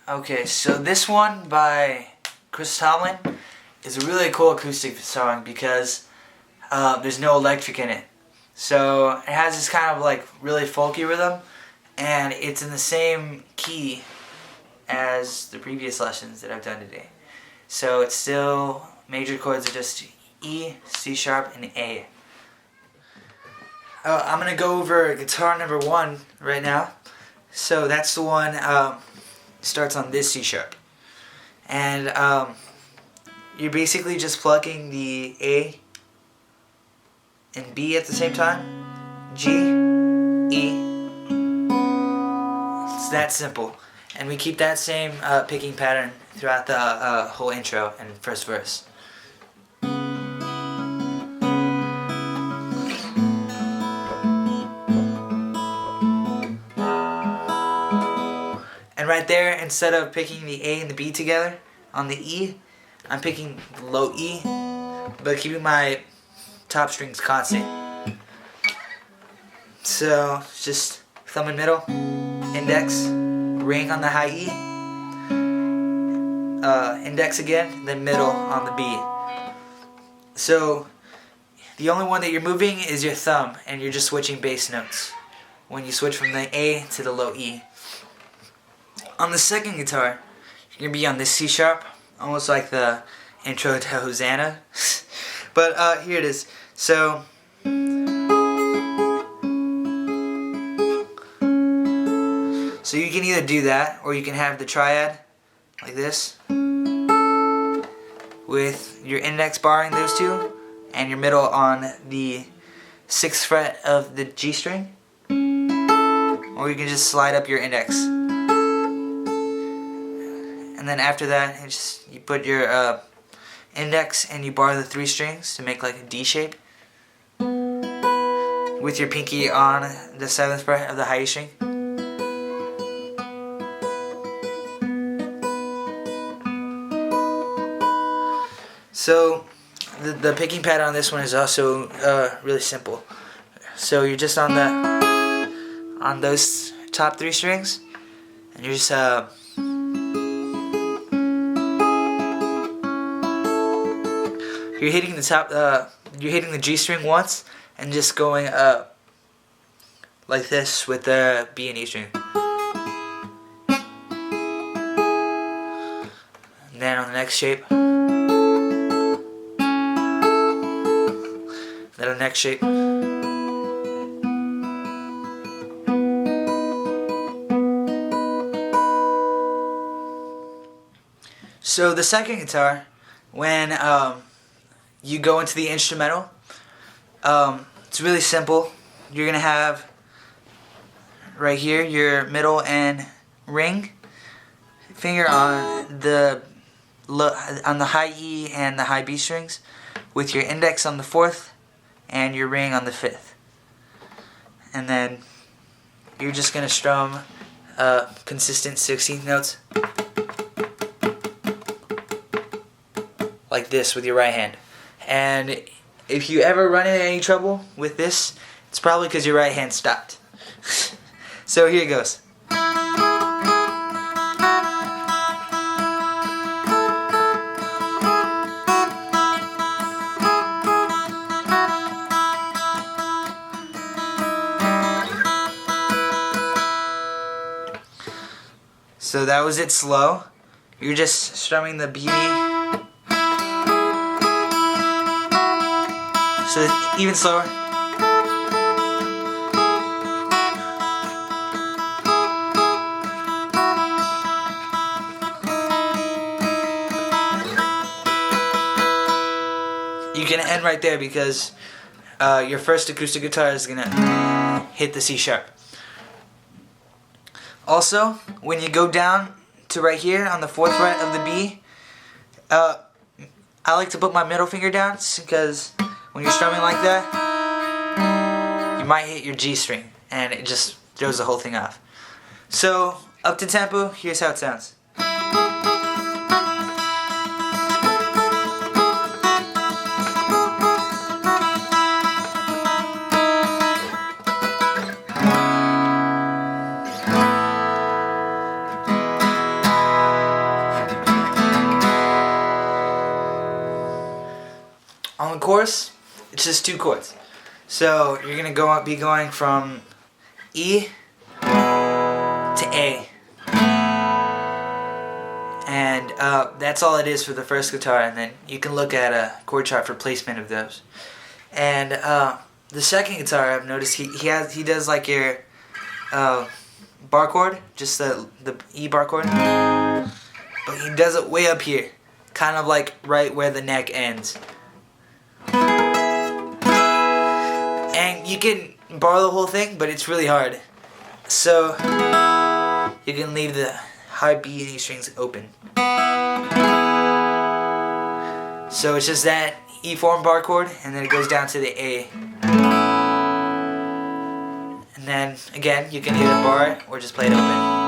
Okay, so this one by Chris Tomlin is a really cool acoustic song because there's no electric in it. So it has this kind of like really folky rhythm, and it's in the same key as the previous lessons that I've done today. So it's still, major chords are just E, C sharp, and A. I'm going to go over guitar number 1 right now. So that's the one starts on this C sharp. And you're basically just plucking the A and B at the same time. G, E. It's that simple. And we keep that same picking pattern throughout the whole intro and first verse. And right there, instead of picking the A and the B together on the E, I'm picking the low E, but keeping my top strings constant. So, just thumb and middle, index, ring on the high E, index again, then middle on the B. So, the only one that you're moving is your thumb, and you're just switching bass notes when you switch from the A to the low E. On the second guitar, you're going to be on this C sharp, almost like the intro to Hosanna. But here it is. So you can either do that, or you can have the triad, like this, with your index barring those two, and your middle on the 6th fret of the G string, or you can just slide up your index. And then after that, you put your index and you bar the 3 strings to make like a D shape, with your pinky on the 7th fret of the high E string. So the picking pattern on this one is also really simple. So you're just on those top 3 strings, and you're just you're hitting the top. You're hitting the G string once, and just going up like this with the B and E string. And then on the next shape, then on the next shape. So the second guitar, when you go into the instrumental, it's really simple. You're gonna have right here your middle and ring finger on the high E and the high B strings, with your index on the 4th and your ring on the 5th. And then you're just gonna strum consistent 16th notes like this with your right hand. And if you ever run into any trouble with this, it's probably because your right hand stopped. So here it goes. So that was it slow. You're just strumming the B. So even slower. You can end right there because your first acoustic guitar is gonna hit the C sharp. Also, when you go down to right here on the 4th fret of the B, I like to put my middle finger down because when you're strumming like that, you might hit your G string, and it just throws the whole thing off. So, up to tempo, here's how it sounds. chorus, it's just 2 chords. So you're gonna be going from E to A, and that's all it is for the first guitar. And then you can look at a chord chart for placement of those. And the second guitar, I've noticed he does like your bar chord, just the E bar chord, but he does it way up here, kind of like right where the neck ends. And you can borrow the whole thing, but it's really hard. So you can leave the high B and E strings open. So it's just that E form bar chord, and then it goes down to the A. And then again, you can either bar it or just play it open.